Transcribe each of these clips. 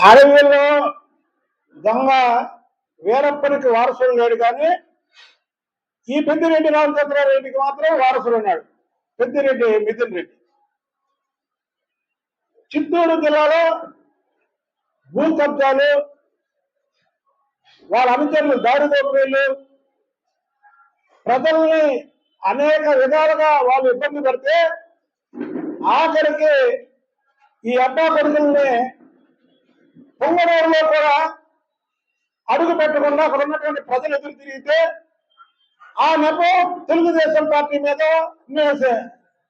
అడవిలో దొంగ వీరప్పనికి వారసుడు లేడు, కానీ ఈ పెద్దిరెడ్డి రామచంద్రారెడ్డికి మాత్రం వారసుడు ఉన్నాడు. పెద్దిరెడ్డి మిథున్ రెడ్డి. చిత్తూరు జిల్లాలో భూ కబ్జాలు, వాళ్ళ అనుచరులు దారి దోపిడీలు, ప్రజల్ని అనేక విధాలుగా వాళ్ళు ఇబ్బంది పెడితే ఆఖరికి ఈ అబ్బా కొడుకుల్ని పొంగనూరులో కూడా అడుగు పెట్టకుండా అక్కడ ఉన్నటువంటి ప్రజలు ఎదురు తిరిగితే ఆ నెపం తెలుగుదేశం పార్టీ మీద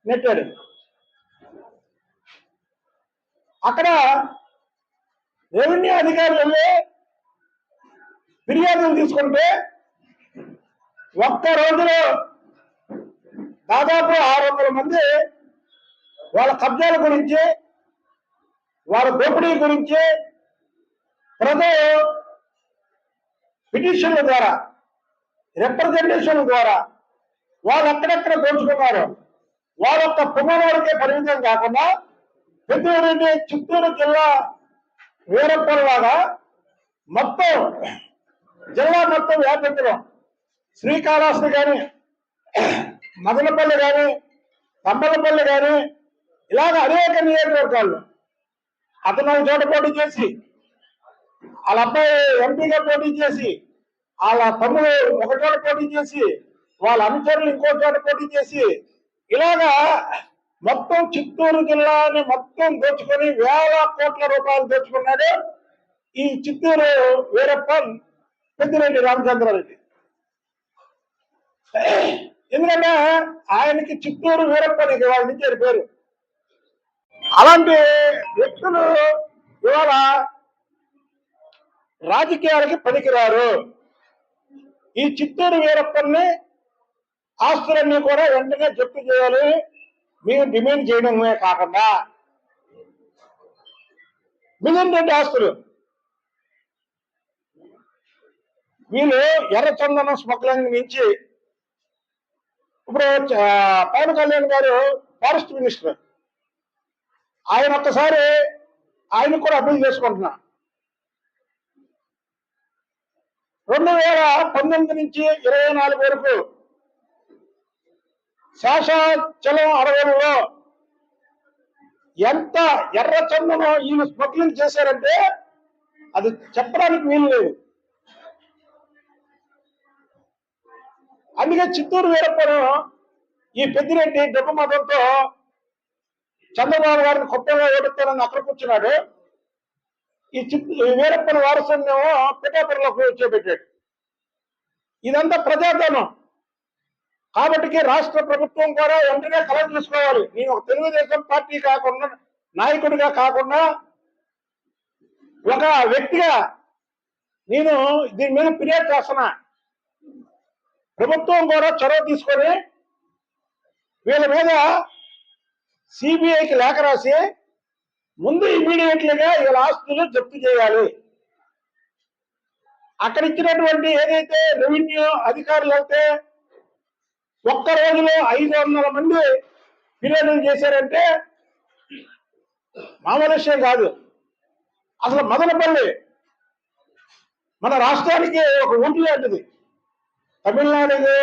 నెట్టాడు. అక్కడ రెవెన్యూ అధికారులు ఫిర్యాదులు తీసుకుంటే ఒక్క రోజులో దాదాపు 600 మంది వాళ్ళ కబ్జాల గురించి, వాళ్ళ దోపిడీ గురించి ప్రజలు పిటిషన్ల ద్వారా, రిప్రజెంటేషన్ల ద్వారా వాళ్ళు ఎక్కడెక్కడ దోచుకున్నారు. వాళ్ళొక్క పొంగనూరుకే పరిమితం కాకుండా పెద్దిరెడ్డి చిత్తూరు జిల్లా వీరప్పలాగా మొత్తం జిల్లా మొత్తం వ్యాపించడం, శ్రీకాళహస్తి కానీ, మదనపల్లి కానీ, తంబలపల్లి కానీ, ఇలాగ అనేక నియోజకవర్గాల్లో అతను ఒక చోట పోటీ చేసి, వాళ్ళ అబ్బాయి ఎంపీగా పోటీ చేసి, వాళ్ళ తమ్ముడు ఒక చోట పోటీ చేసి, వాళ్ళ అనుచరులు ఇంకో చోట పోటీ చేసి, ఇలాగా మొత్తం చిత్తూరు జిల్లాని మొత్తం దోచుకొని వేల కోట్ల రూపాయలు దోచుకున్నాడు ఈ చిత్తూరు వీరప్పన్ పెద్దిరెడ్డి రామచంద్రారెడ్డి. ఎందుకంటే ఆయనకి చిత్తూరు వీరప్పనికి వాళ్ళ నుంచి పేరు. అలాంటి వ్యక్తులు ఇవాళ రాజకీయాలకి పనికిరారు. ఈ చిత్తూరు వీరప్పన్ని ఆస్తులన్నీ కూడా వెంటనే జప్తు చేయాలి మేము డిమాండ్ చేయడమే కాకుండా, మిథున్ రెడ్డి ఆస్తులు వీళ్ళు ఎర్రచందనం స్మగ్లింగ్ నుంచి ఇప్పుడు పవన్ కళ్యాణ్ గారు ఫారెస్ట్ మినిస్టర్, ఆయన ఒక్కసారి ఆయన కూడా అప్పీల్ చేసుకుంటున్నా. 2019 నుంచి 24 వరకు శేషాచలం అడవుల్లో ఎంత ఎర్రచందనం ఈయన స్మగ్లింగ్ చేశారంటే అది చెప్పడానికి వీలు లేదు. అందుకే చిత్తూరు వీరప్పను ఈ పెద్దిరెడ్డి డబ్బు మతంతో చంద్రబాబు గారిని కొత్తగా ఓడిస్తానని అక్కడ కూర్చున్నాడు. ఈ వీరప్పని వారసునేమో పిఠాపురంలోకి వచ్చేపెట్టాడు. ఇదంతా ప్రజాధనం కాబట్టి రాష్ట్ర ప్రభుత్వం కూడా వెంటనే కలెక్ట్ చేసుకోవాలి. నేను ఒక తెలుగుదేశం పార్టీ కాకుండా, నాయకుడిగా కాకుండా, ఒక వ్యక్తిగా నేను దీని మీద ఫిర్యాదు చేస్తున్నా. ప్రభుత్వం కూడా చొరవ తీసుకొని వీళ్ళ మీద సిబిఐకి లేఖ రాసి ముందు ఇమీడియట్లీగా వీళ్ళ ఆస్తులు జప్తు చేయాలి. అక్కడ ఇచ్చినటువంటి ఏదైతే రెవెన్యూ అధికారులు అయితే ఒక్క రోజులో 500 మంది ఫిర్యాదులు చేశారంటే మామూలు విషయం కాదు. అసలు మదనపల్లి మన రాష్ట్రానికి ఒక ఊటీ లాంటిది. తమిళనాడుకి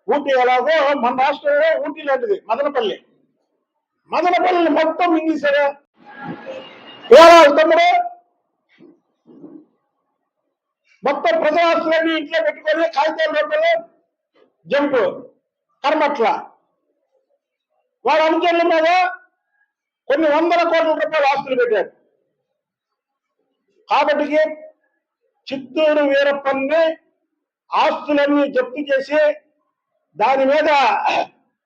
ఊటీ ఎలాగో మన రాష్ట్రంలో ఊటీ లాంటిది మదనపల్లి. మదనపల్లిని మొత్తం మింగేశారు. ఇవాళ తమ్ముడు మొత్తం ప్రజాస్తులన్నీ ఇంట్లో పెట్టుకొని కాగితాల రూపాయలు జంపు కర్మట్ల వాళ్ళ అనుచరుల మీద కొన్ని 100 కోట్ల రూపాయలు ఆస్తులు పెట్టారు. కాబట్టి చిత్తూరు వీరప్పన్ని ఆస్తులన్నీ జప్తు చేసి దాని మీద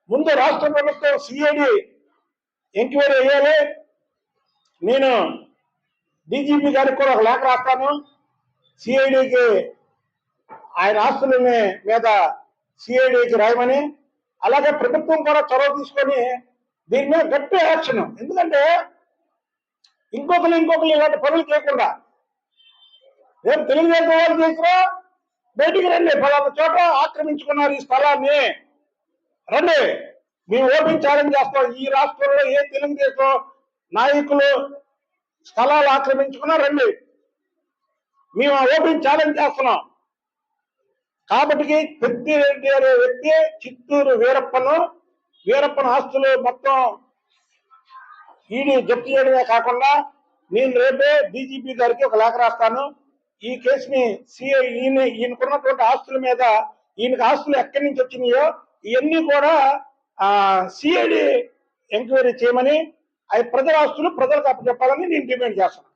ముందు రాష్ట్ర ప్రభుత్వం సిఐడి ఎంక్వైరీ చేయాలి. నేను డీజీపీ గారికి కూడా ఒక లేఖ రాస్తాను. సిఐడికి ఆయన ఆస్తుల మీద సిఐడికి రాయమని, అలాగే ప్రభుత్వం కూడా చొరవ తీసుకొని దీని మీద గట్టి యాక్షన్. ఎందుకంటే ఇంకొకరు ఇలాంటి పనులు చేయకుండా రేపు తెలుగుదేశం వాళ్ళు చేసినా బయటికి రండి, పలానా చోట ఆక్రమించుకున్నారు ఈ స్థలాన్ని, రండి మేము ఓపెన్ ఛాలెంజ్ చేస్తాం. ఈ రాష్ట్రంలో ఏ తెలుగుదేశం నాయకులు స్థలాలు ఆక్రమించుకున్నా రండి, మేము ఆ ఓటుని ఛాలెంజ్ చేస్తున్నాం. కాబట్టి పెద్దిరెడ్డి అనే వ్యక్తి చిత్తూరు వీరప్పను ఆస్తులు మొత్తం ఈడీ జప్తు చేయడమే కాకుండా నేను రేపే డీజీపీ గారికి ఒక లేఖ రాస్తాను. ఈ కేసుని సిఐ ఈయనకున్నటువంటి ఆస్తుల మీద ఈయనకు ఆస్తులు ఎక్కడి నుంచి వచ్చినాయో ఇవన్నీ కూడా సిఐడి ఎంక్వైరీ చేయమని, అవి ప్రజల ఆస్తులు ప్రజలకు అప్పచెప్పాలని నేను డిమాండ్ చేస్తాను.